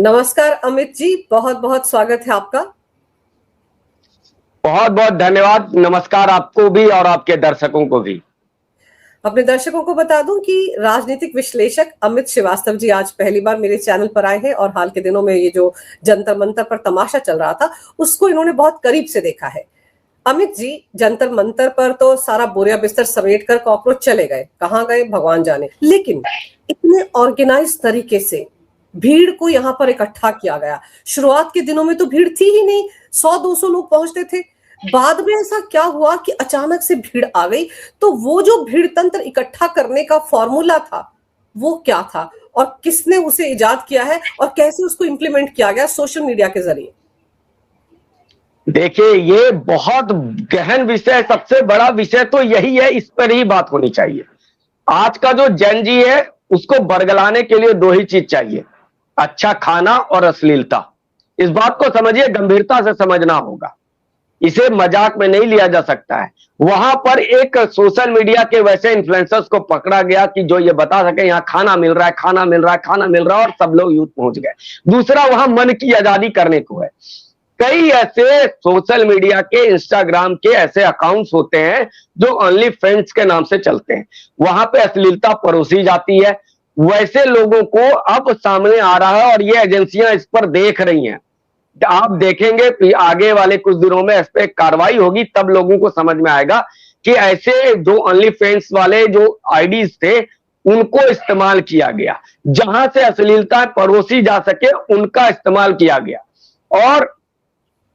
नमस्कार अमित जी, बहुत बहुत स्वागत है आपका। बहुत बहुत धन्यवाद। नमस्कार आपको भी और आपके दर्शकों को भी। अपने दर्शकों को बता दूं कि राजनीतिक विश्लेषक अमित श्रीवास्तव जी आज पहली बार मेरे चैनल पर आए हैं और हाल के दिनों में ये जो जंतर मंतर पर तमाशा चल रहा था उसको इन्होंने बहुत करीब से देखा है। अमित जी, जंतर मंतर पर तो सारा बोरिया बिस्तर समेट कर कॉकरोच चले गए, कहाँ गए भगवान जाने, लेकिन इतने ऑर्गेनाइज तरीके से भीड़ को यहाँ पर इकट्ठा किया गया। शुरुआत के दिनों में तो भीड़ थी ही नहीं, 100-200 लोग पहुंचते थे। बाद में ऐसा क्या हुआ कि अचानक से भीड़ आ गई? तो वो जो भीड़ तंत्र इकट्ठा करने का फॉर्मूला था वो क्या था और किसने उसे इजाद किया है और कैसे उसको इंप्लीमेंट किया गया सोशल मीडिया के जरिए? देखिए, ये बहुत गहन विषय, सबसे बड़ा विषय तो यही है, इस पर ही बात होनी चाहिए। आज का जो जन जी है उसको बरगलाने के लिए दो ही चीज चाहिए, अच्छा खाना और अश्लीलता। इस बात को समझिए, गंभीरता से समझना होगा, इसे मजाक में नहीं लिया जा सकता है। वहां पर एक सोशल मीडिया के वैसे इन्फ्लुएंसर्स को पकड़ा गया कि जो ये बता सके यहाँ खाना मिल रहा है, खाना मिल रहा है, खाना मिल रहा है, और सब लोग यूथ पहुंच गए। दूसरा, वहां मन की आजादी करने को है। कई ऐसे सोशल मीडिया के, इंस्टाग्राम के ऐसे अकाउंट्स होते हैं जो ओनली फ्रेंड्स के नाम से चलते हैं, वहां पे अश्लीलता परोसी जाती है। वैसे लोगों को अब सामने आ रहा है और ये एजेंसियां इस पर देख रही हैं। आप देखेंगे कि आगे वाले कुछ दिनों में इस पर कार्रवाई होगी, तब लोगों को समझ में आएगा कि ऐसे जो ओनली फ्रेंड्स वाले जो आईडीज थे उनको इस्तेमाल किया गया, जहां से अश्लीलता परोसी जा सके उनका इस्तेमाल किया गया। और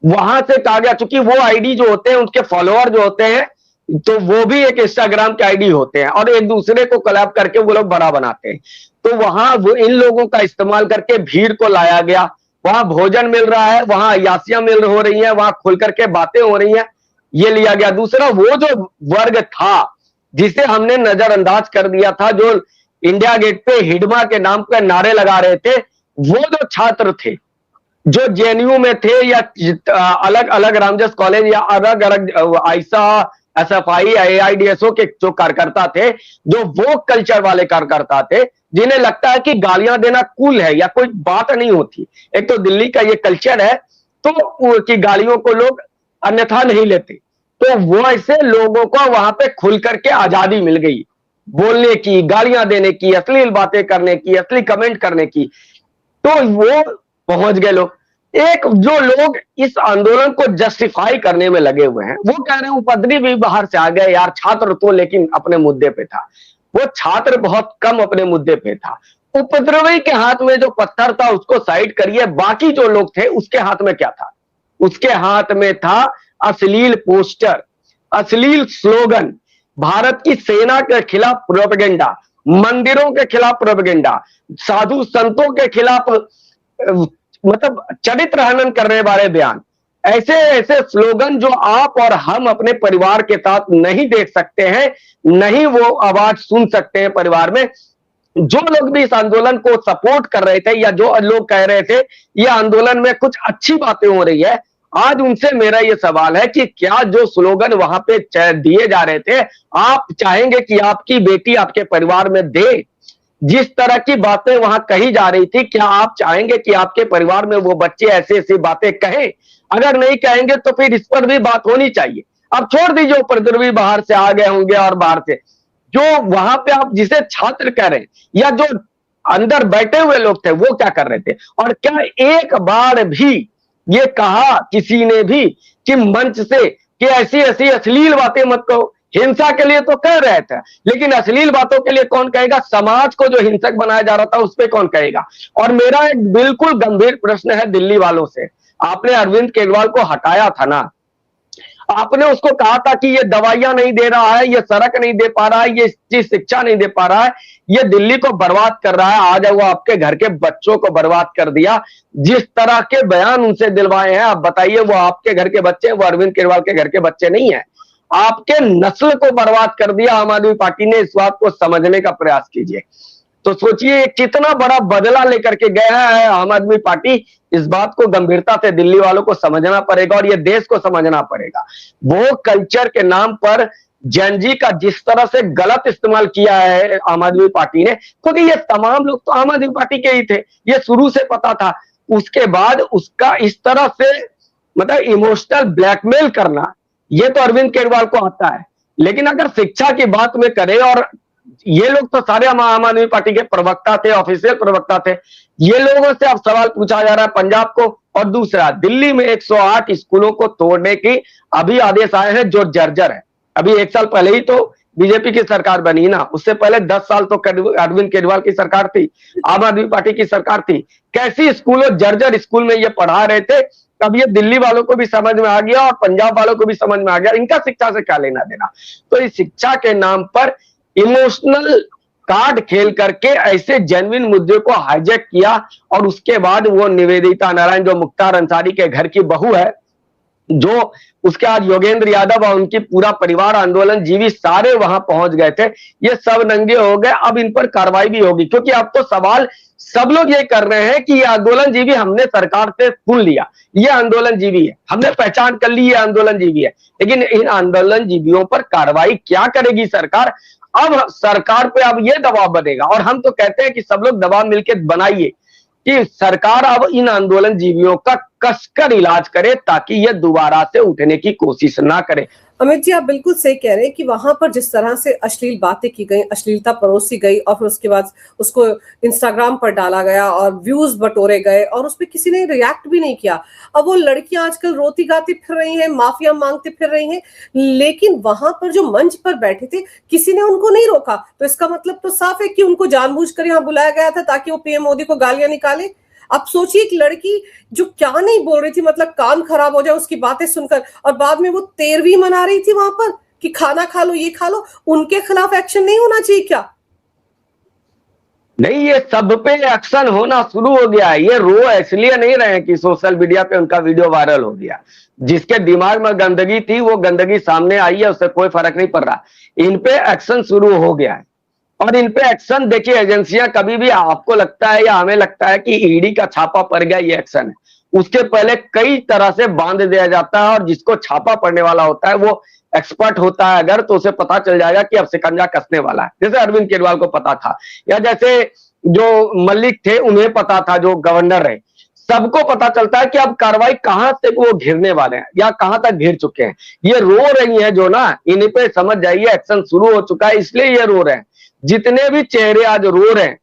वहां से कहा गया, चूंकि वो आईडी जो होते हैं उनके फॉलोअर जो होते हैं तो वो भी एक इंस्टाग्राम के आईडी होते हैं और एक दूसरे को कोलैब करके वो लोग बड़ा बनाते हैं। तो वहां वो इन लोगों का इस्तेमाल करके भीड़ को लाया गया। वहां भोजन मिल रहा है, वहां अय्यासियां हो रही हैं, वहां खुल करके बातें हो रही हैं, ये लिया गया। दूसरा, वो जो वर्ग था जिसे हमने नजरअंदाज कर दिया था, जो इंडिया गेट पे हिडमा के नाम पर नारे लगा रहे थे, वो जो छात्र थे जो जेएनयू में थे या अलग अलग रामजस कॉलेज या अलग अलग आईसा, एसएफआई, एआईडीएसओ के जो कार्यकर्ता थे, जो वो कल्चर वाले कार्यकर्ता थे, जिन्हें लगता है कि गालियां देना कूल है या कोई बात नहीं होती। एक तो दिल्ली का ये कल्चर है तो कि गालियों को लोग अन्यथा नहीं लेते, तो वो ऐसे लोगों को वहां पे खुल करके आजादी मिल गई, बोलने की, गालियां देने की, अश्लील बातें करने की, असली कमेंट करने की। तो वो पहुंच गए लोग। एक जो लोग इस आंदोलन को जस्टिफाई करने में लगे हुए हैं, वो कह रहे हैं उपद्रवी भी बाहर से आ गए यार, छात्र तो लेकिन अपने मुद्दे पे था। वो छात्र बहुत कम अपने मुद्दे पे था। उपद्रवी के हाथ में जो पत्थर था उसको साइड करिए, बाकी जो लोग थे उसके हाथ में क्या था? उसके हाथ में था अश्लील पोस्टर, अश्लील स्लोगन, भारत की सेना के खिलाफ प्रोपेगेंडा, मंदिरों के खिलाफ प्रोपेगेंडा, साधु संतों के खिलाफ मतलब चरित्र हनन करने वाले बयान, ऐसे ऐसे स्लोगन जो आप और हम अपने परिवार के साथ नहीं देख सकते हैं, नहीं वो आवाज सुन सकते हैं परिवार में। जो लोग भी इस आंदोलन को सपोर्ट कर रहे थे या जो लोग कह रहे थे ये आंदोलन में कुछ अच्छी बातें हो रही है, आज उनसे मेरा ये सवाल है कि क्या जो स्लोगन वहां पे दिए जा रहे थे, आप चाहेंगे कि आपकी बेटी आपके परिवार में दे? जिस तरह की बातें वहां कही जा रही थी, क्या आप चाहेंगे कि आपके परिवार में वो बच्चे ऐसी ऐसी बातें कहें? अगर नहीं कहेंगे तो फिर इस पर भी बात होनी चाहिए। अब छोड़ दीजिए उपद्रवी बाहर से आ गए होंगे और बाहर से, जो वहां पे आप जिसे छात्र कह रहे हैं या जो अंदर बैठे हुए लोग थे वो क्या कर रहे थे? और क्या एक बार भी ये कहा किसी ने भी कि मंच से कि ऐसी ऐसी अश्लील बातें मत कहो? हिंसा के लिए तो कह रहे थे, लेकिन अश्लील बातों के लिए कौन कहेगा? समाज को जो हिंसक बनाया जा रहा था उस पर कौन कहेगा? और मेरा एक बिल्कुल गंभीर प्रश्न है दिल्ली वालों से, आपने अरविंद केजरीवाल को हटाया था ना, आपने उसको कहा था कि ये दवाइयां नहीं दे रहा है, ये सड़क नहीं दे पा रहा है, ये शिक्षा नहीं दे पा रहा है, ये दिल्ली को बर्बाद कर रहा है, आज वो आपके घर के बच्चों को बर्बाद कर दिया। जिस तरह के बयान उनसे दिलवाए हैं, आप बताइए वो आपके घर के बच्चे, वो अरविंद केजरीवाल के घर के बच्चे नहीं है। आपके नस्ल को बर्बाद कर दिया आम आदमी पार्टी ने, इस बात को समझने का प्रयास कीजिए। तो सोचिए कितना बड़ा बदला लेकर के गया है आम आदमी पार्टी। इस बात को गंभीरता से दिल्ली वालों को समझना पड़ेगा और ये देश को समझना पड़ेगा। वो कल्चर के नाम पर जैनजी का जिस तरह से गलत इस्तेमाल किया है आम आदमी पार्टी ने, क्योंकि ये तमाम लोग तो आम आदमी पार्टी के ही थे, ये शुरू से पता था। उसके बाद उसका इस तरह से मतलब इमोशनल ब्लैकमेल करना, ये तो अरविंद केजरीवाल को आता है। लेकिन अगर शिक्षा की बात में करें, और ये लोग तो सारे आम आदमी पार्टी के प्रवक्ता थे, ऑफिशियल प्रवक्ता थे, ये लोगों से अब सवाल पूछा जा रहा है पंजाब को। और दूसरा, दिल्ली में 108 स्कूलों को तोड़ने की अभी आदेश आए हैं जो जर्जर है। अभी 1 साल पहले ही तो बीजेपी की सरकार बनी ना, उससे पहले 10 साल तो अरविंद केजरीवाल की सरकार थी, आम आदमी पार्टी की सरकार थी। कैसी स्कूलों, जर्जर स्कूल में ये पढ़ा रहे थे। अब ये दिल्ली वालों को भी समझ में आ गया और पंजाब वालों को भी समझ में आ गया, इनका शिक्षा से क्या लेना देना। तो इस शिक्षा के नाम पर इमोशनल कार्ड खेल करके ऐसे जेन्युइन मुद्दे को हाईजैक किया, और उसके बाद वो निवेदिता नारायण जो मुख्तार अंसारी के घर की बहू है, जो उसके आज योगेंद्र यादव और उनकी पूरा परिवार आंदोलन जीवी सारे वहां पहुंच गए थे, ये सब नंगे हो गए। अब इन पर कार्रवाई भी होगी, क्योंकि अब तो सवाल सब लोग ये कर रहे हैं कि ये आंदोलन जीवी हमने सरकार से सुन लिया, ये आंदोलन जीवी है, हमने पहचान कर ली ये आंदोलन जीवी है, लेकिन इन आंदोलन जीवियों पर कार्रवाई क्या करेगी सरकार। अब सरकार पे अब ये दबाव बनेगा, और हम तो कहते हैं कि सब लोग दबाव मिलकर बनाइए कि सरकार अब इन आंदोलन जीवियों का कसकर इलाज करे, ताकि ये दोबारा से उठने की कोशिश ना करे। अमित जी, आप बिल्कुल सही कह रहे हैं कि वहां पर जिस तरह से अश्लील बातें की गई, अश्लीलता परोसी गई और फिर उसके बाद उसको इंस्टाग्राम पर डाला गया और व्यूज बटोरे गए और उस पर किसी ने रिएक्ट भी नहीं किया। अब वो लड़कियां आजकल रोती गाती फिर रही हैं, माफिया मांगती फिर रही हैं, लेकिन वहां पर जो मंच पर बैठे थे किसी ने उनको नहीं रोका। तो इसका मतलब तो साफ है कि उनको जानबूझकर यहाँ बुलाया गया था ताकि वो पीएम मोदी को गालियां निकाले। अब सोचिए, एक लड़की जो क्या नहीं बोल रही थी, मतलब कान खराब हो जाए उसकी बातें सुनकर, और बाद में वो 13वीं मना रही थी वहां पर कि खाना खा लो, ये खा लो, उनके खिलाफ एक्शन नहीं होना चाहिए क्या? नहीं, ये सब पे एक्शन होना शुरू हो गया है। ये रो इसलिए नहीं रहे कि सोशल मीडिया पे उनका वीडियो वायरल हो गया। जिसके दिमाग में गंदगी थी वो गंदगी सामने आई है, उससे कोई फर्क नहीं पड़ रहा। इन पे एक्शन शुरू हो गया है, और इन पे एक्शन देखिए, एजेंसियां कभी भी, आपको लगता है या हमें लगता है कि ईडी का छापा पड़ गया ये एक्शन है, उसके पहले कई तरह से बांध दिया जाता है, और जिसको छापा पड़ने वाला होता है वो एक्सपर्ट होता है अगर, तो उसे पता चल जाएगा कि अब शिकंजा कसने वाला है। जैसे अरविंद केजरीवाल को पता था, या जैसे जो मलिक थे उन्हें पता था, जो गवर्नर रहे, सबको पता चलता है कि अब कार्रवाई कहां तक वो घिरने वाले हैं या कहां तक घिर चुके हैं। ये रो रही है जो ना, इन पे समझ जाइए एक्शन शुरू हो चुका है, इसलिए ये रो रहे हैं। जितने भी चेहरे आज रो रहे हैं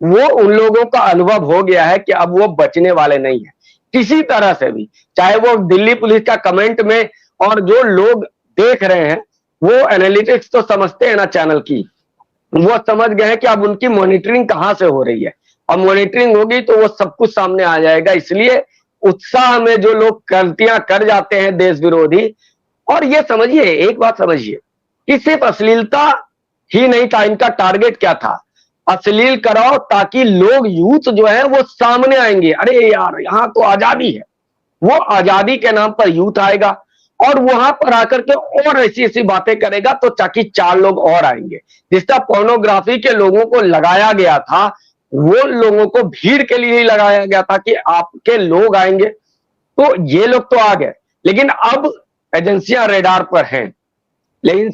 वो उन लोगों का अनुभव हो गया है कि अब वो बचने वाले नहीं है किसी तरह से भी, चाहे वो दिल्ली पुलिस का कमेंट में, और जो लोग देख रहे हैं वो एनालिटिक्स तो समझते हैं ना चैनल की, वो समझ गए हैं कि अब उनकी मॉनिटरिंग कहां से हो रही है, और मॉनिटरिंग होगी तो वो सब कुछ सामने आ जाएगा। इसलिए उत्साह में जो लोग गलतियां कर जाते हैं देश विरोधी, और ये समझिए, एक बात समझिए कि सिर्फ अश्लीलता ही नहीं था, इनका टारगेट क्या था, अश्लील कराओ ताकि लोग, यूथ जो है वो सामने आएंगे, अरे यार यहाँ तो आजादी है, वो आजादी के नाम पर यूथ आएगा और वहां पर आकर के और ऐसी ऐसी बातें करेगा, तो ताकि 4 लोग और आएंगे। जिस तरह पोर्नोग्राफी के लोगों को लगाया गया था, वो लोगों को भीड़ के लिए ही लगाया गया था कि आपके लोग आएंगे, तो ये लोग तो आ गए, लेकिन अब एजेंसियां रेडार पर हैं। लेकिन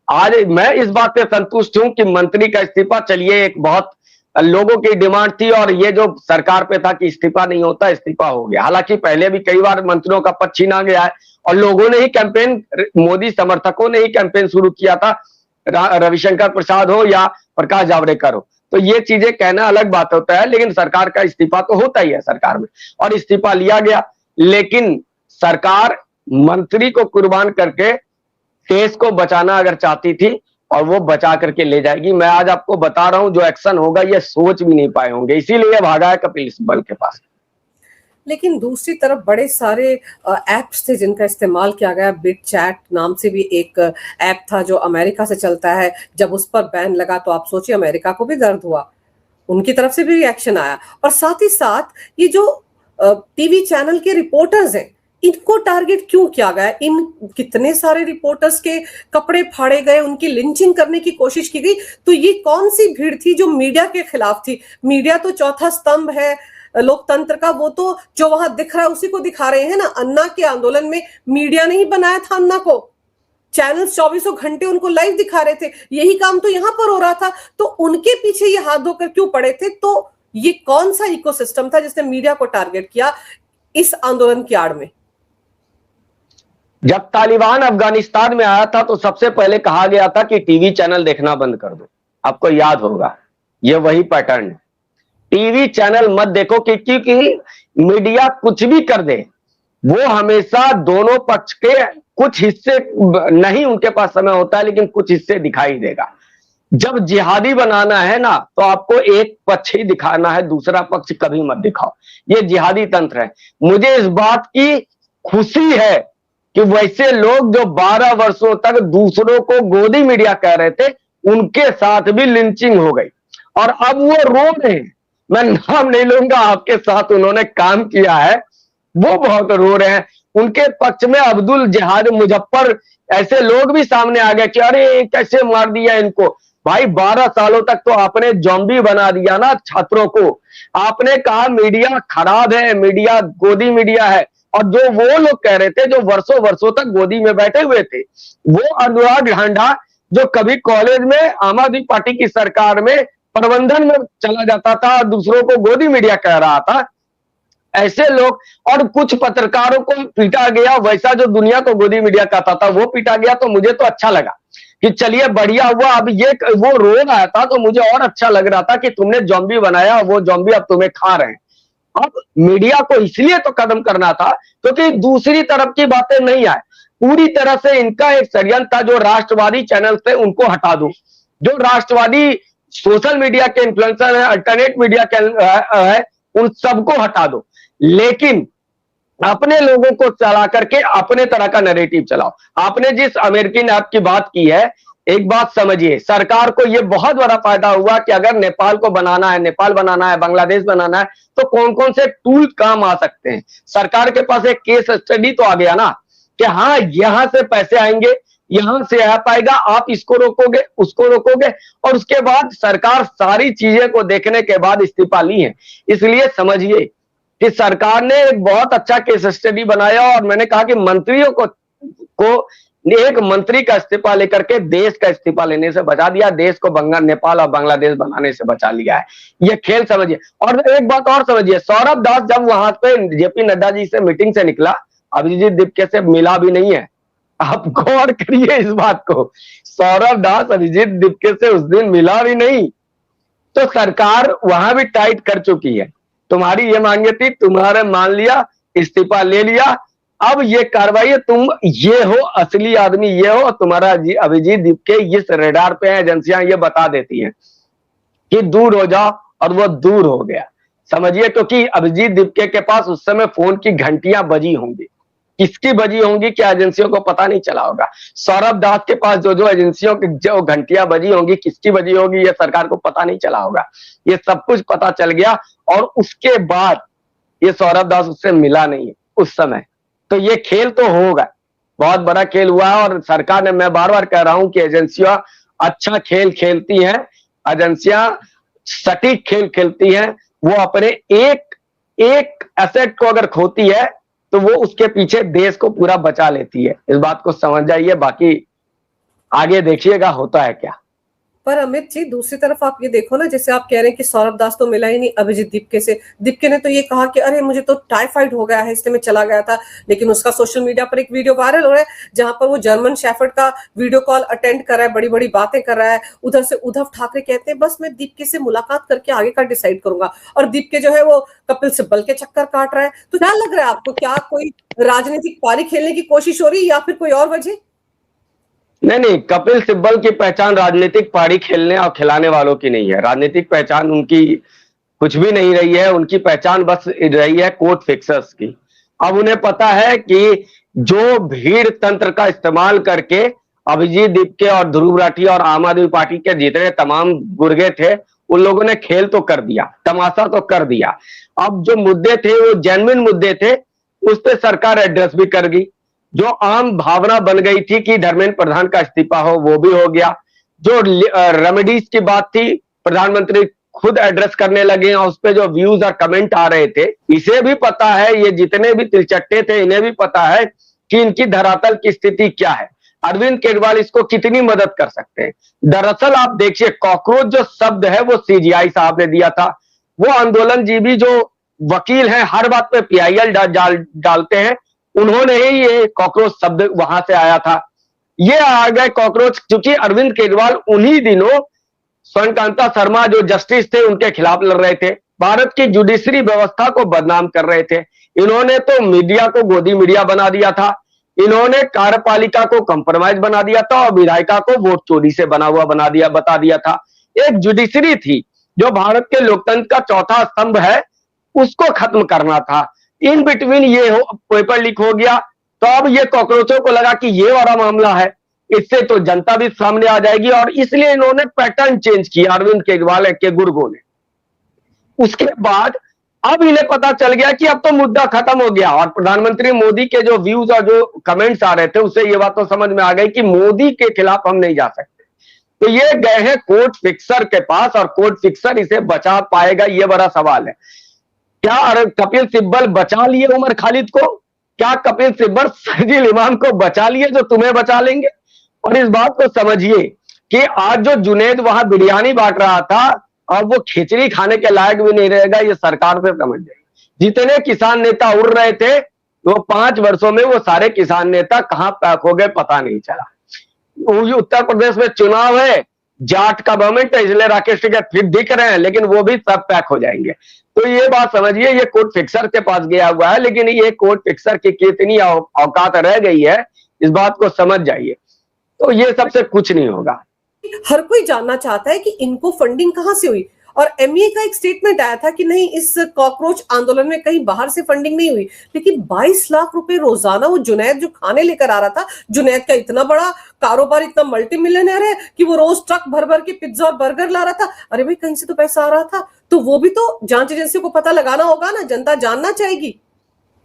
आज मैं इस बात से संतुष्ट हूं कि मंत्री का इस्तीफा, चलिए एक बहुत लोगों की डिमांड थी और ये जो सरकार पे था कि इस्तीफा नहीं होता, इस्तीफा हो गया। हालांकि पहले भी कई बार मंत्रियों का पद छीना गया है और लोगों ने ही कैंपेन, मोदी समर्थकों ने ही कैंपेन शुरू किया था, रविशंकर प्रसाद हो या प्रकाश जावड़ेकर हो, तो ये चीजें कहना अलग बात होता है, लेकिन सरकार का इस्तीफा तो होता ही है सरकार में, और इस्तीफा लिया गया। लेकिन सरकार मंत्री को कुर्बान करके देश को बचाना अगर चाहती थी, और वो बचा करके ले जाएगी। मैं आज आपको बता रहा हूं जो एक्शन होगा ये सोच भी नहीं पाए होंगे, इसीलिए भागा है कपिल सिब्बल के पास। लेकिन दूसरी तरफ बड़े सारे ऐप्स थे जिनका इस्तेमाल किया गया। बिट चैट नाम से भी एक ऐप था जो अमेरिका से चलता है, जब उस पर बैन लगा तो आप सोचिए अमेरिका को भी दर्द हुआ, उनकी तरफ से भी रिएक्शन आया। और साथ ही साथ ये जो टीवी चैनल के रिपोर्टर्स हैं, इनको टारगेट क्यों किया गया? इन कितने सारे रिपोर्टर्स के कपड़े फाड़े गए, उनकी लिंचिंग करने की कोशिश की गई। तो ये कौन सी भीड़ थी जो मीडिया के खिलाफ थी? मीडिया तो चौथा स्तंभ है लोकतंत्र का, वो तो जो वहां दिख रहा है उसी को दिखा रहे हैं ना। अन्ना के आंदोलन में मीडिया नहीं बनाया था अन्ना को, चैनल 24 घंटे उनको लाइव दिखा रहे थे, यही काम तो यहां पर हो रहा था। तो उनके पीछे ये हाथ धोकर क्यों पड़े थे? तो ये कौन सा इकोसिस्टम था जिसने मीडिया को टारगेट किया इस आंदोलन की आड़ में? जब तालिबान अफगानिस्तान में आया था तो सबसे पहले कहा गया था कि टीवी चैनल देखना बंद कर दो। आपको याद होगा, ये वही पैटर्न है। टीवी चैनल मत देखो क्योंकि मीडिया कुछ भी कर दे, वो हमेशा दोनों पक्ष के कुछ हिस्से, नहीं उनके पास समय होता है लेकिन कुछ हिस्से दिखाई देगा। जब जिहादी बनाना है ना तो आपको एक पक्ष ही दिखाना है, दूसरा पक्ष कभी मत दिखाओ। ये जिहादी तंत्र है। मुझे इस बात की खुशी है कि वैसे लोग जो 12 वर्षों तक दूसरों को गोदी मीडिया कह रहे थे, उनके साथ भी लिंचिंग हो गई और अब वो रो रहे हैं। मैं नाम नहीं लूंगा, आपके साथ उन्होंने काम किया है, वो बहुत रो रहे हैं। उनके पक्ष में अब्दुल जिहाद मुजफ्फर ऐसे लोग भी सामने आ गए कि अरे कैसे मार दिया इनको। भाई 12 सालों तक तो आपने जॉम्बी बना दिया ना छात्रों को। आपने कहा मीडिया खराब है, मीडिया गोदी मीडिया है, और जो वो लोग कह रहे थे जो वर्षों वर्षों तक गोदी में बैठे हुए थे, वो अनुराग ढांडा जो कभी कॉलेज में आम आदमी पार्टी की सरकार में प्रबंधन में चला जाता था और दूसरों को गोदी मीडिया कह रहा था, ऐसे लोग, और कुछ पत्रकारों को पीटा गया, वैसा जो दुनिया को गोदी मीडिया कहता था वो पीटा गया। तो मुझे तो अच्छा लगा कि चलिए बढ़िया हुआ। अब ये वो रो रहा था तो मुझे और अच्छा लग रहा था कि तुमने जॉम्बी बनाया, वो जॉम्बी अब तुम्हें खा रहे हैं। अब मीडिया को इसलिए तो कदम करना था क्योंकि दूसरी तरफ की बातें नहीं आए। पूरी तरह से इनका एक षड्यंत्र था, जो राष्ट्रवादी चैनल थे उनको हटा दो, जो राष्ट्रवादी सोशल मीडिया के इन्फ्लुएंसर है, अल्टरनेट मीडिया के है, उन सबको हटा दो, लेकिन अपने लोगों को चला करके अपने तरह का नैरेटिव चलाओ। आपने जिस अमेरिकन ऐप की बात की है, एक बात समझिए, सरकार को यह बहुत बड़ा फायदा हुआ कि अगर नेपाल को बनाना है, नेपाल बनाना है, बांग्लादेश बनाना है, तो कौन कौन से टूल काम आ सकते हैं। सरकार के पास एक केस स्टडी तो आ गया ना कि हाँ यहां से पैसे आएंगे, यहां से आ पाएगा, आप इसको रोकोगे, उसको रोकोगे, और उसके बाद सरकार सारी चीजें को देखने के बाद इस्तीफा ली है। इसलिए समझिए कि सरकार ने एक बहुत अच्छा केस स्टडी बनाया, और मैंने कहा कि मंत्रियों को एक मंत्री का इस्तीफा लेकर के देश का इस्तीफा लेने से बचा दिया, देश को नेपाल और बांग्लादेश बनाने से बचा लिया है। ये खेल समझिए। और एक बात और समझिए, सौरभ दास जब वहां पे जेपी नड्डा जी से मीटिंग से निकला, अभिजीत दीपके से मिला भी नहीं है। आप गौर करिए इस बात को, सौरभ दास अभिजीत दीपके से उस दिन मिला भी नहीं। तो सरकार वहां भी टाइट कर चुकी है। तुम्हारी ये मांगे थी, तुम्हारे मान लिया, इस्तीफा ले लिया, अब ये कार्रवाई है, तुम ये हो असली आदमी, ये हो, तुम्हारा अभिजीत दीपके इस रेडार पे है, एजेंसियां ये बता देती हैं कि दूर हो जाओ, और वो दूर हो गया। समझिए, क्योंकि अभिजीत दीपके के पास उस समय फोन की घंटियां बजी होंगी, किसकी बजी होंगी क्या एजेंसियों को पता नहीं चला होगा। सौरभ दास के पास जो जो एजेंसियों की जो घंटियां बजी होंगी, किसकी बजी होगी, ये सरकार को पता नहीं चला होगा। ये सब कुछ पता चल गया, और उसके बाद ये सौरभ दास उससे मिला नहीं है उस समय। तो ये खेल तो होगा, बहुत बड़ा खेल हुआ है, और सरकार ने, मैं बार बार कह रहा हूं कि एजेंसियां अच्छा खेल खेलती हैं, एजेंसियां सटीक खेल खेलती हैं। वो अपने एक एसेट को अगर खोती है तो वो उसके पीछे देश को पूरा बचा लेती है। इस बात को समझ जाइए, बाकी आगे देखिएगा होता है क्या। पर अमित जी, दूसरी तरफ आप ये देखो ना, जैसे आप कह रहे हैं कि सौरभ दास तो मिला ही नहीं अभिजीत दीपके से। दीपके ने तो ये कहा कि अरे मुझे तो टाइफाइड हो गया है, इसलिए मैं चला गया था। लेकिन उसका सोशल मीडिया पर एक वीडियो वायरल हो रहा है जहां पर वो जर्मन शेफर्ड का वीडियो कॉल अटेंड कर रहा है, बड़ी बड़ी बातें कर रहा है। उधर से उद्धव ठाकरे कहते हैं बस मैं दीपके से मुलाकात करके आगे का डिसाइड करूंगा, और दीपके जो है वो कपिल सिब्बल के चक्कर काट रहा है। तो क्या लग रहा है आपको, क्या कोई राजनीतिक पारी खेलने की कोशिश हो रही है या फिर कोई और वजह? नहीं, कपिल सिब्बल की पहचान राजनीतिक पारी खेलने और खिलाने वालों की नहीं है। राजनीतिक पहचान उनकी कुछ भी नहीं रही है, उनकी पहचान बस रही है कोर्ट फिक्सर्स की। अब उन्हें पता है कि जो भीड़ तंत्र का इस्तेमाल करके अभिजीत दीपके और ध्रुव राठी और आम आदमी पार्टी के जितने तमाम गुर्गे थे, उन लोगों ने खेल तो कर दिया, तमाशा तो कर दिया। अब जो मुद्दे थे वो जेन्युइन मुद्दे थे, उस पर सरकार एड्रेस भी कर गई। जो आम भावना बन गई थी कि धर्मेंद्र प्रधान का इस्तीफा हो, वो भी हो गया। जो रेमेडीज की बात थी, प्रधानमंत्री खुद एड्रेस करने लगे, और उस पर जो व्यूज और कमेंट आ रहे थे, इसे भी पता है, ये जितने भी तिलचट्टे थे इन्हें भी पता है कि इनकी धरातल की स्थिति क्या है। अरविंद केजरीवाल इसको कितनी मदद कर सकते हैं। दरअसल आप देखिए, कॉकरोच जो शब्द है वो सीजीआई साहब ने दिया था, वो आंदोलनजीवी जो वकील हैं, हर बात पे पीआईएल डालते हैं, उन्होंने ही ये कॉकरोच शब्द वहां से आया था। ये आ गए कॉकरोच क्योंकि अरविंद केजरीवाल उन्हीं दिनों स्वर्णकांता शर्मा जो जस्टिस थे उनके खिलाफ लड़ रहे थे, भारत की जुडिशरी व्यवस्था को बदनाम कर रहे थे। इन्होंने तो मीडिया को गोदी मीडिया बना दिया था, इन्होंने कार्यपालिका को कंप्रोमाइज बना दिया था और विधायिका को वोट चोरी से बता दिया था। एक जुडिशरी थी जो भारत के लोकतंत्र का चौथा स्तंभ है, उसको खत्म करना था। इन बिटवीन ये पेपर लीक हो गया, तो अब ये कॉकरोचों को लगा कि ये वाला मामला है, इससे तो जनता भी सामने आ जाएगी, और इसलिए इन्होंने पैटर्न चेंज किया अरविंद केजरीवाल के गुर्गों ने। उसके बाद अब इन्हें पता चल गया कि अब तो मुद्दा खत्म हो गया, और प्रधानमंत्री मोदी के जो व्यूज और जो कमेंट्स आ रहे थे उससे ये बात तो समझ में आ गई कि मोदी के खिलाफ हम नहीं जा सकते। तो ये गए हैं कोर्ट फिक्सर के पास, और कोर्ट फिक्सर इसे बचा पाएगा, ये बड़ा सवाल है। क्या कपिल सिब्बल बचा लिए उमर खालिद को? क्या कपिल सिब्बल शर्जील इमाम को बचा लिए जो तुम्हें बचा लेंगे? और इस बात को समझिए कि आज जो जुनैद वहां बिरयानी बांट रहा था, अब वो खिचड़ी खाने के लायक भी नहीं रहेगा, ये सरकार से समझ जाएगी। जितने किसान नेता उड़ रहे थे, वो 5 वर्षों में वो सारे किसान नेता कहां पैक हो गए पता नहीं चला। उत्तर प्रदेश में चुनाव है, जाट का गवर्नमेंट है, इसलिए राकेश टिकैत फिर दिख रहे हैं, लेकिन वो भी सब पैक हो जाएंगे। तो ये बात समझिए, ये कोर्ट फिक्सर के पास गया हुआ है, लेकिन ये कोर्ट फिक्सर की कितनी औकात रह गई है, इस बात को समझ जाइए। तो ये सबसे कुछ नहीं होगा। हर कोई जानना चाहता है कि इनको फंडिंग कहां से हुई, और एमईए का एक स्टेटमेंट आया था कि नहीं, इस कॉकरोच आंदोलन में कहीं बाहर से फंडिंग नहीं हुई, लेकिन 22 लाख रुपए रोजाना वो जुनैद जो खाने लेकर आ रहा था, जुनैद का इतना बड़ा कारोबार, इतना मल्टी मिलियनर है कि वो रोज ट्रक भर भर के पिज्जा और बर्गर ला रहा था। अरे भाई, कहीं से तो पैसा आ रहा था, तो वो भी तो जांच एजेंसी को पता लगाना होगा ना, जनता जानना चाहेगी।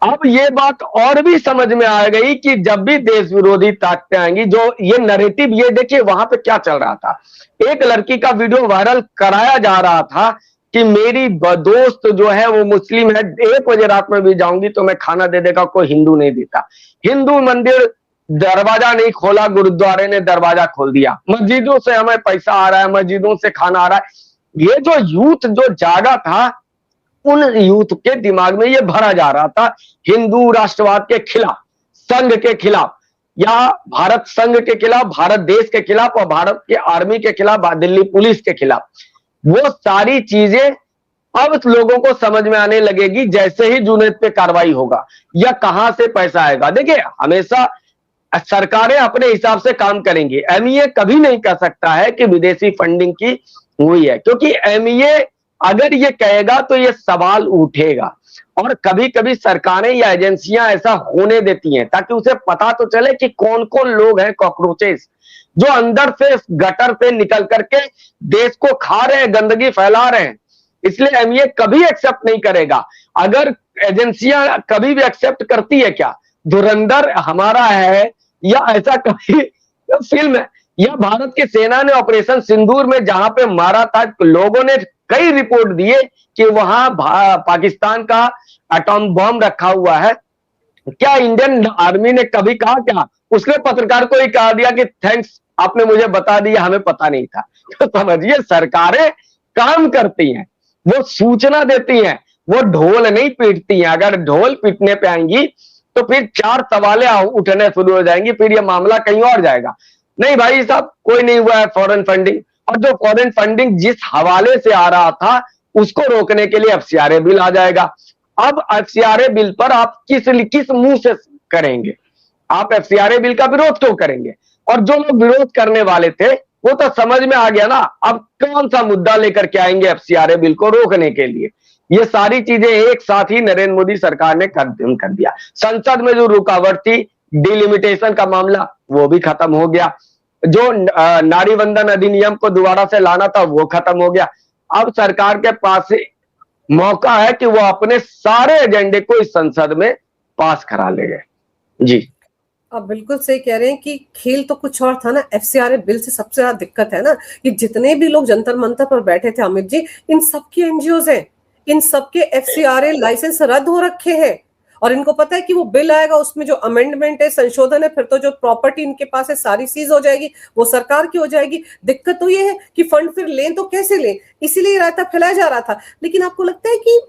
अब ये बात और भी समझ में आ गई कि जब भी देश विरोधी ताकतें आएंगी, जो ये नैरेटिव, ये देखिए वहां पे क्या चल रहा था। एक लड़की का वीडियो वायरल कराया जा रहा था कि मेरी दोस्त जो है वो मुस्लिम है, 1 बजे रात में भी जाऊंगी तो मैं खाना दे देगा, कोई हिंदू नहीं देता। हिंदू मंदिर दरवाजा नहीं खोला, गुरुद्वारे ने दरवाजा खोल दिया। मस्जिदों से हमें पैसा आ रहा है, मस्जिदों से खाना आ रहा है। ये जो यूथ जो जागा था, उन यूथ के दिमाग में ये भरा जा रहा था हिंदू राष्ट्रवाद के खिलाफ, संघ के खिलाफ, या भारत संघ के खिलाफ, भारत देश के खिलाफ, और भारत के आर्मी के खिलाफ, दिल्ली पुलिस के खिलाफ। वो सारी चीजें अब लोगों को समझ में आने लगेगी जैसे ही जुनैद पे कार्रवाई होगा, या कहां से पैसा आएगा। देखिए, हमेशा सरकारें अपने हिसाब से काम करेंगी। एमईए कभी नहीं कह सकता है कि विदेशी फंडिंग की हुई है, क्योंकि एमईए अगर ये कहेगा तो ये सवाल उठेगा, और कभी कभी सरकारें या एजेंसियां ऐसा होने देती हैं ताकि उसे पता तो चले कि कौन कौन लोग हैं कॉकरोचेस जो अंदर से गटर से निकल करके देश को खा रहे हैं, गंदगी फैला रहे हैं। इसलिए एमईए कभी एक्सेप्ट नहीं करेगा। अगर एजेंसियां कभी भी एक्सेप्ट करती है, क्या धुरंधर हमारा है या ऐसा कभी फिल्म है, या भारत की सेना ने ऑपरेशन सिंदूर में जहां पे मारा था, लोगों ने कई रिपोर्ट दिए कि वहां पाकिस्तान का एटॉम बम रखा हुआ है। क्या इंडियन आर्मी ने कभी कहा? क्या उसने पत्रकार को ही कहा दिया कि थैंक्स, आपने मुझे बता दिया, हमें पता नहीं था। तो समझिए, सरकारें काम करती हैं, वो सूचना देती हैं, वो ढोल नहीं पीटती हैं। अगर ढोल पीटने पे आएंगी तो फिर 4 सवालें उठने शुरू हो जाएंगी, फिर ये मामला कहीं और जाएगा। नहीं भाई साहब, कोई नहीं हुआ है फॉरेन फंडिंग, और जो फॉरेन फंडिंग जिस हवाले से आ रहा था उसको रोकने के लिए एफसीआरए बिल आ जाएगा। अब एफसीआरए बिल पर आप किस मुंह से करेंगे? आप एफसीआरए बिल का विरोध क्यों करेंगे? और जो लोग विरोध करने वाले थे वो तो समझ में आ गया ना, अब कौन सा मुद्दा लेकर के आएंगे एफसीआरए बिल को रोकने के लिए। ये सारी चीजें एक साथ ही नरेंद्र मोदी सरकार ने कर दिया। संसद में जो रुकावट थी, डिलिमिटेशन का मामला, वो भी खत्म हो गया। जो नारी वंदन अधिनियम को दोबारा से लाना था, वो खत्म हो गया। अब सरकार के पास मौका है कि वो अपने सारे एजेंडे को इस संसद में पास करा ले। जी, आप बिल्कुल सही कह रहे हैं कि खेल तो कुछ और था ना। एफसीआरए बिल से सबसे ज्यादा दिक्कत है ना कि जितने भी लोग जंतर मंतर पर बैठे थे अमित जी, इन सबके एनजीओज हैं, इन सबके एफसीआरए लाइसेंस रद्द हो रखे हैं, और इनको पता है कि वो बिल आएगा, उसमें जो अमेंडमेंट है, संशोधन है, फिर तो जो प्रॉपर्टी इनके पास है सारी सीज हो जाएगी, वो सरकार की हो जाएगी। दिक्कत तो ये है कि फंड फिर लें तो कैसे लें, इसीलिए रायता फैलाया जा रहा था। लेकिन आपको लगता है कि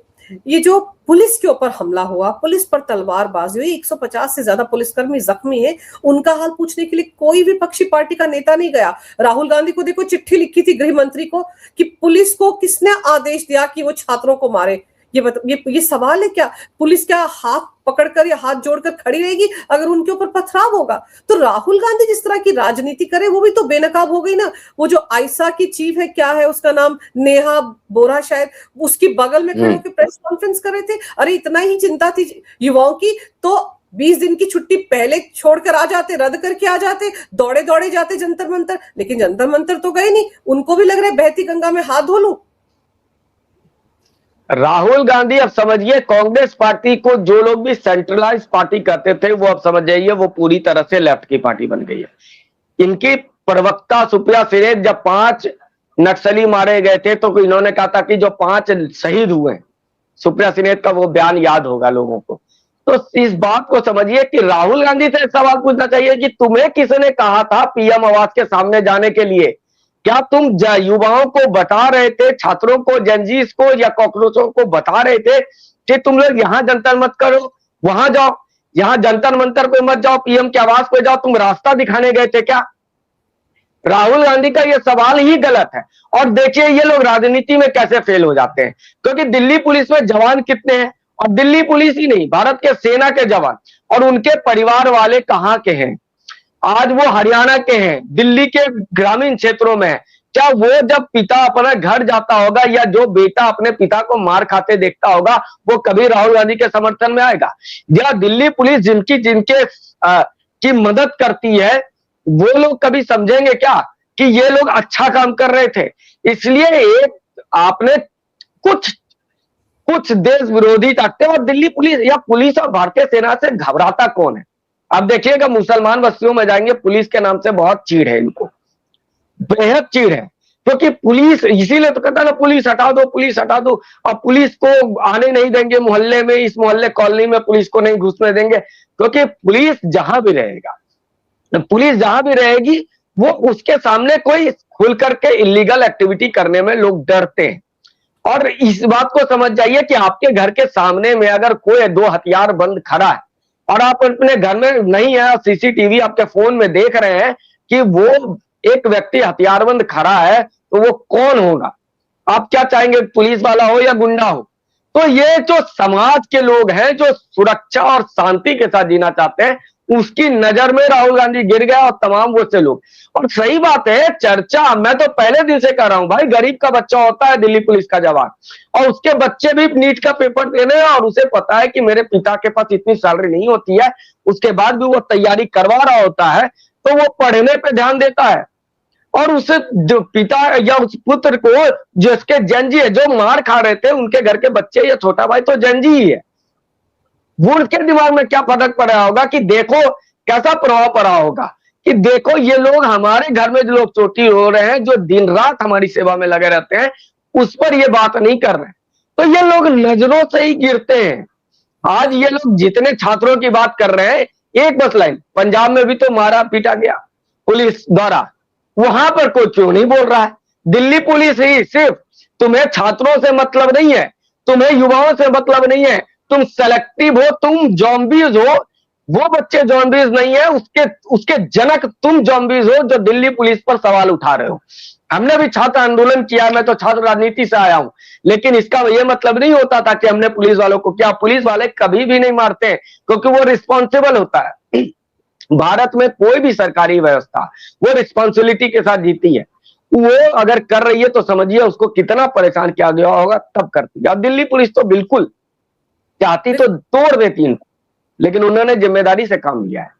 ये जो पुलिस के ऊपर हमला हुआ, पुलिस पर तलवारबाजी हुई, 150 से ज्यादा पुलिसकर्मी जख्मी है, उनका हाल पूछने के लिए कोई विपक्षी पार्टी का नेता नहीं गया? राहुल गांधी को देखो चिट्ठी लिखी थी गृह मंत्री को कि पुलिस को किसने आदेश दिया कि वो छात्रों को मारे? ये सवाल है क्या? पुलिस क्या हाथ पकड़कर या हाथ जोड़कर खड़ी रहेगी अगर उनके ऊपर पथराव होगा? तो राहुल गांधी जिस तरह की राजनीति करे वो भी तो बेनकाब हो गई ना। वो जो आयसा की चीफ है, क्या है उसका नाम, नेहा बोरा शायद, उसकी बगल में खड़े होकर प्रेस कॉन्फ्रेंस कर रहे थे। अरे इतना ही चिंता थी युवाओं की तो 20 दिन की छुट्टी पहले छोड़कर आ जाते, रद्द करके आ जाते, दौड़े दौड़े जाते जंतर मंतर। लेकिन जंतर मंतर तो गए नहीं, उनको भी लग रहा है बहती गंगा में हाथ धो लूं। राहुल गांधी, अब समझिए कांग्रेस पार्टी को जो लोग भी सेंट्रलाइज पार्टी कहते थे वो अब समझ जाइए वो पूरी तरह से लेफ्ट की पार्टी बन गई है। इनकी प्रवक्ता सुप्रिया सुले जब 5 नक्सली मारे गए थे तो इन्होंने कहा था कि जो 5 शहीद हुए, सुप्रिया सुले का वो बयान याद होगा लोगों को। तो इस बात को समझिए कि राहुल गांधी से सवाल पूछना चाहिए कि तुम्हें किसने कहा था पीएम आवास के सामने जाने के लिए? क्या तुम युवाओं को बता रहे थे, छात्रों को, जेनजीज को या कॉकरोचों को बता रहे थे कि तुम लोग यहां जंतर मत करो, वहां जाओ, यहां जंतर मंतर पे मत जाओ, पीएम के आवास पे जाओ? तुम रास्ता दिखाने गए थे क्या? राहुल गांधी का यह सवाल ही गलत है। और देखिए ये लोग राजनीति में कैसे फेल हो जाते हैं, क्योंकि दिल्ली पुलिस में जवान कितने हैं, और दिल्ली पुलिस ही नहीं, भारत के सेना के जवान और उनके परिवार वाले कहां के हैं? आज वो हरियाणा के हैं, दिल्ली के ग्रामीण क्षेत्रों में है। क्या वो जब पिता अपना घर जाता होगा या जो बेटा अपने पिता को मार खाते देखता होगा वो कभी राहुल गांधी के समर्थन में आएगा? या दिल्ली पुलिस जिनकी जिनके की मदद करती है वो लोग कभी समझेंगे क्या कि ये लोग अच्छा काम कर रहे थे? इसलिए एक आपने कुछ देश विरोधी ताकतें, और दिल्ली पुलिस या पुलिस और भारतीय सेना से घबराता कौन है? आप देखिएगा मुसलमान बस्तियों में जाएंगे, पुलिस के नाम से बहुत चीड़ है इनको, बेहद चीड़ है। क्योंकि पुलिस, इसीलिए तो कहता है ना पुलिस हटा दो, पुलिस हटा दो। और पुलिस को आने नहीं देंगे मोहल्ले में, इस मोहल्ले कॉलोनी में पुलिस को नहीं घुसने देंगे, क्योंकि पुलिस जहां भी रहेगा, पुलिस जहां भी रहेगी वो उसके सामने कोई खुल करके इलीगल एक्टिविटी करने में लोग डरते हैं। और इस बात को समझ जाइए कि आपके घर के सामने में अगर कोई 2 हथियार बंद खड़ा है और आप अपने घर में नहीं है, सीसीटीवी आपके फोन में देख रहे हैं कि वो एक व्यक्ति हथियारबंद खड़ा है, तो वो कौन होगा? आप क्या चाहेंगे, पुलिस वाला हो या गुंडा हो? तो ये जो समाज के लोग हैं जो सुरक्षा और शांति के साथ जीना चाहते हैं, उसकी नजर में राहुल गांधी गिर गया और तमाम वो से लोग। और सही बात है, चर्चा मैं तो पहले दिन से कर रहा हूं भाई, गरीब का बच्चा होता है दिल्ली पुलिस का जवान, और उसके बच्चे भी नीट का पेपर देने हैं और उसे पता है कि मेरे पिता के पास इतनी सैलरी नहीं होती है, उसके बाद भी वो तैयारी करवा रहा होता है, तो वो पढ़ने पे ध्यान देता है। और उसे जो पिता या उस पुत्र को जिसके जंजी है, जो मार खा रहे थे उनके घर के बच्चे या छोटा भाई तो जंजी ही है, वो उनके दिमाग में क्या फर्क पड़ा होगा कि देखो कैसा प्रभाव पड़ा होगा कि देखो ये लोग हमारे घर में जो लोग चोटी हो रहे हैं, जो दिन रात हमारी सेवा में लगे रहते हैं, उस पर ये बात नहीं कर रहे। तो ये लोग नजरों से ही गिरते हैं। आज ये लोग जितने छात्रों की बात कर रहे हैं, एक बस लाइन, पंजाब में भी तो मारा पीटा गया पुलिस द्वारा, वहां पर कोई क्यों नहीं बोल रहा है? दिल्ली पुलिस ही सिर्फ, तुम्हें छात्रों से मतलब नहीं है, तुम्हें युवाओं से मतलब नहीं है, तुम सेलेक्टिव हो, तुम जॉम्बीज हो। वो बच्चे जॉम्बीज नहीं है, उसके जनक तुम जॉम्बीज हो जो दिल्ली पुलिस पर सवाल उठा रहे हो। हमने भी छात्र आंदोलन किया, मैं तो छात्र राजनीति से आया हूं, लेकिन इसका यह मतलब नहीं होता था कि हमने पुलिस वालों को, क्या पुलिस वाले कभी भी नहीं मारते हैं, क्योंकि वो रिस्पॉन्सिबल होता है। भारत में कोई भी सरकारी व्यवस्था वो रिस्पॉन्सिबिलिटी के साथ जीती है। वो अगर कर रही है तो समझिए उसको कितना परेशान किया गया होगा तब करती है। अब दिल्ली पुलिस तो बिल्कुल चाहती तो तोड़ देती इनको, लेकिन उन्होंने जिम्मेदारी से काम लिया है।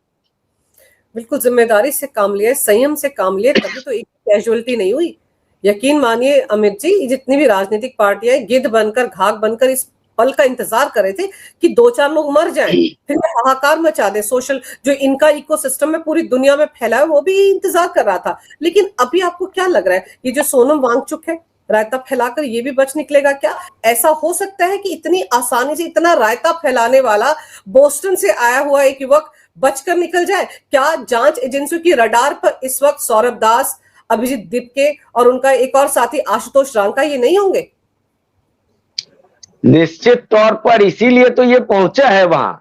बिल्कुल जिम्मेदारी से काम लिया, संयम से काम लिया, तभी तो एक कैजुअलिटी नहीं हुई। यकीन मानिए अमित जी, जितनी भी राजनीतिक पार्टियां गिद्ध बनकर, घाघ बनकर इस पल का इंतजार कर रहे थे कि 2-4 लोग मर जाएं, फिर हाहाकार मचा दे। सोशल जो इनका इकोसिस्टम में पूरी दुनिया में फैला है वो भी इंतजार कर रहा था। लेकिन अभी आपको क्या लग रहा है, ये जो सोनम वांगचुक है, रायता फैलाकर ये भी बच निकलेगा क्या? ऐसा हो सकता है कि इतनी आसानी से इतना रायता फैलाने वाला बोस्टन से आया हुआ एक युवक बचकर निकल जाए? क्या जांच एजेंसियों की रडार पर इस वक्त सौरभ दास, अभिजीत दीपके और उनका एक और साथी आशुतोष रांका ये नहीं होंगे? निश्चित तौर पर इसीलिए तो ये पहुंचा है वहां,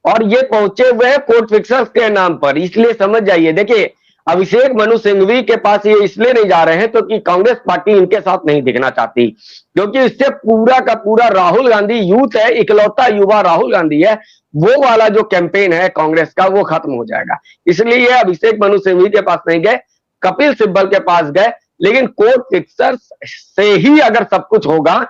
और ये पहुंचे हुए हैं कोर्ट फिक्सर्स के नाम पर। इसलिए समझ जाइए, देखिए अभिषेक मनु सिंघवी के पास ये इसलिए नहीं जा रहे हैं तो कि कांग्रेस पार्टी इनके साथ नहीं दिखना चाहती, क्योंकि इससे पूरा का पूरा राहुल गांधी यूथ है, इकलौता युवा राहुल गांधी है, वो वाला जो कैंपेन है कांग्रेस का वो खत्म हो जाएगा। इसलिए ये अभिषेक मनु सिंघवी के पास नहीं गए, कपिल सिब्बल के पास गए। लेकिन कोर्ट फिक्सर्स से ही अगर सब कुछ होगा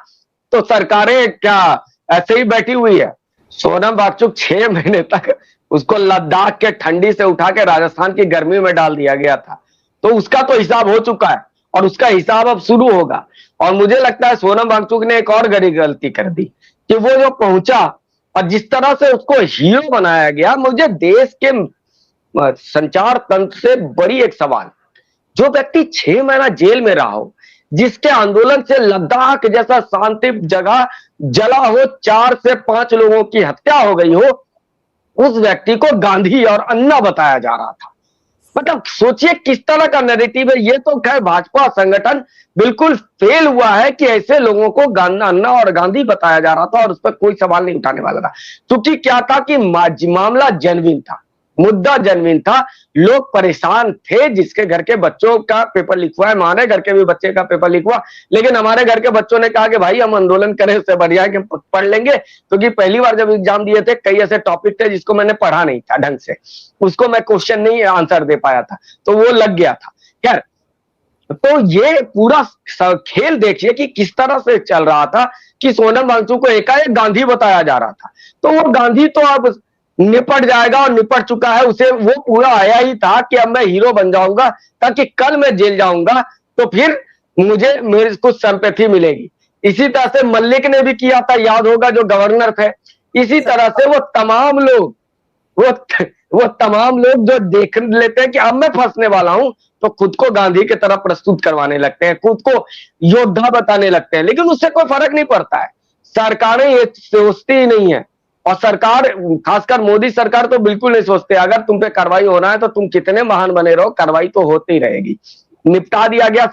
तो सरकारें क्या ऐसे ही बैठी हुई है? सोनम वांगचुक 6 महीने तक उसको लद्दाख के ठंडी से उठा के राजस्थान की गर्मी में डाल दिया गया था, तो उसका तो हिसाब हो चुका है और उसका हिसाब अब शुरू होगा। और मुझे लगता है सोनम वांगचुक ने एक और बड़ी गलती कर दी कि वो जो पहुंचा और जिस तरह से उसको हीरो बनाया गया, मुझे देश के संचार तंत्र से बड़ी एक सवाल, जो व्यक्ति 6 महीना जेल में रहा हो, जिसके आंदोलन से लद्दाख जैसा शांति जगह जला हो, 4 से 5 लोगों की हत्या हो गई हो, उस व्यक्ति को गांधी और अन्ना बताया जा रहा था। मतलब सोचिए किस तरह का नैरेटिव है। ये तो खैर भाजपा संगठन बिल्कुल फेल हुआ है कि ऐसे लोगों को अन्ना और गांधी बताया जा रहा था और उस पर कोई सवाल नहीं उठाने वाला था, क्योंकि क्या था कि मामला जेन्युइन था, मुद्दा जेन्युइन था, लोग परेशान थे। जिसके घर के बच्चों का पेपर लिखवा है, हमारे घर के भी बच्चे का पेपर लिखवा, लेकिन हमारे घर के बच्चों ने कहा कि भाई हम आंदोलन करें उससे बढ़िया है कि पढ़ लेंगे, क्योंकि पहली बार जब एग्जाम दिए थे कई ऐसे टॉपिक थे जिसको मैंने पढ़ा नहीं था ढंग से, उसको मैं क्वेश्चन नहीं आंसर दे पाया था, तो वो लग गया था। खैर, तो ये पूरा खेल देखिए कि किस तरह से चल रहा था कि सोनम वांगचुक को एकाएक गांधी बताया जा रहा था, तो वो गांधी तो अब निपट जाएगा और निपट चुका है। उसे वो पूरा आया ही था कि अब मैं हीरो बन जाऊंगा, ताकि कल मैं जेल जाऊंगा तो फिर मुझे मेरी कुछ संपत्ति मिलेगी। इसी तरह से मल्लिक ने भी किया था, याद होगा, जो गवर्नर थे। इसी तरह से वो तमाम लोग जो देख लेते हैं कि अब मैं फंसने वाला हूं, तो खुद को गांधी की तरह प्रस्तुत करवाने लगते हैं, खुद को योद्धा बताने लगते हैं, लेकिन उससे कोई फर्क नहीं पड़ता है। सरकारें ये सोचती ही नहीं है, और सरकार, खासकर मोदी सरकार तो बिल्कुल नहीं सोचते। अगर तुम पे कार्रवाई होना है तो तुम कितने महान बने रहो, कार्रवाई तो होती ही रहेगी। निपटा दिया गया।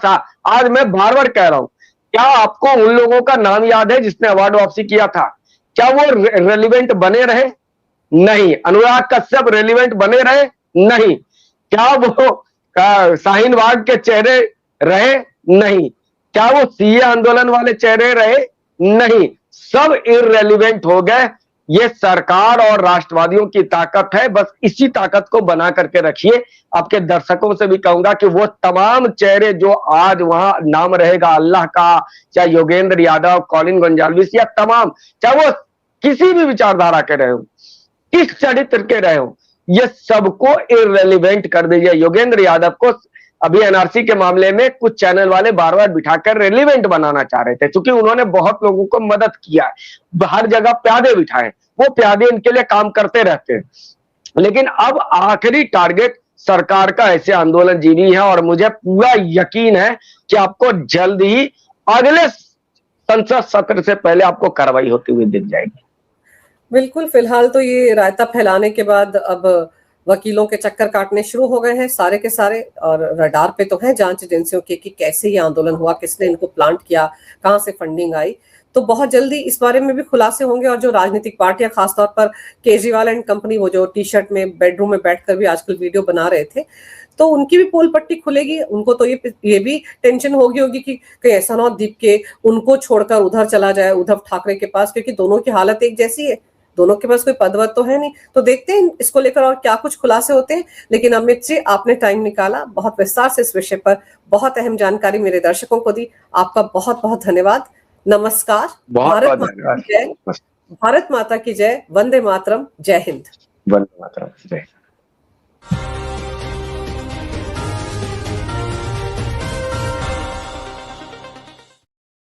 आज मैं बार बार कह रहा हूं, क्या आपको उन लोगों का नाम याद है जिसने अवार्ड वापसी किया था? क्या वो रेलिवेंट बने रहे? नहीं। अनुराग कश्यप रेलिवेंट बने रहे? नहीं। क्या वो शाहीन बाग के चेहरे रहे? नहीं। क्या वो सीए आंदोलन वाले चेहरे रहे? नहीं। सब इररेलिवेंट हो गए। ये सरकार और राष्ट्रवादियों की ताकत है, बस इसी ताकत को बना करके रखिए। आपके दर्शकों से भी कहूंगा कि वो तमाम चेहरे जो आज वहां नाम रहेगा अल्लाह का, चाहे योगेंद्र यादव, कॉलिन गोंजाल्विस, या तमाम, चाहे वो किसी भी विचारधारा के रहे हो, किस चरित्र के रहे हो, ये सबको इररेलिवेंट कर दीजिए। योगेंद्र यादव को अभी एनआरसी के मामले में कुछ चैनल वाले बार बार बिठाकर रेलिवेंट बनाना चाह रहे थे, क्योंकि उन्होंने बहुत लोगों को मदद किया है, हर जगह प्यादे बिठाए, वो प्यादे इनके लिए काम करते रहते हैं। लेकिन अब आखिरी टारगेट सरकार का ऐसे आंदोलन जीवी है, और मुझे पूरा यकीन है कि आपको जल्द ही अगले संसद सत्र से पहले आपको कार्रवाई होती हुई दिख जाएगी। बिल्कुल, फिलहाल तो ये रायता फैलाने के बाद अब वकीलों के चक्कर काटने शुरू हो गए हैं सारे के सारे, और रडार पे तो है जांच एजेंसियों के कि कैसे ये आंदोलन हुआ, किसने इनको प्लांट किया, कहां से फंडिंग आई। तो बहुत जल्दी इस बारे में भी खुलासे होंगे। और जो राजनीतिक पार्टियां, खासतौर पर केजरीवाल एंड कंपनी, वो जो टी शर्ट में बेडरूम में बैठकर भी आजकल वीडियो बना रहे थे, तो उनकी भी पोल पट्टी खुलेगी। उनको तो ये भी टेंशन होगी कि कहीं ऐसा ना हो दीप के उनको छोड़कर उधर चला जाए, उद्धव ठाकरे के पास, क्योंकि दोनों की हालत एक जैसी है, दोनों के पास कोई पदवत तो है नहीं। तो देखते हैं इसको लेकर और क्या कुछ खुलासे होते हैं। लेकिन अमित जी, आपने टाइम निकाला, बहुत विस्तार से इस विषय पर बहुत अहम जानकारी मेरे दर्शकों को दी, आपका बहुत बहुत धन्यवाद। नमस्कार। भारत माता की जय, भारत माता की जय, वंदे मातरम, जय हिंद। वंदे मातरम, जय।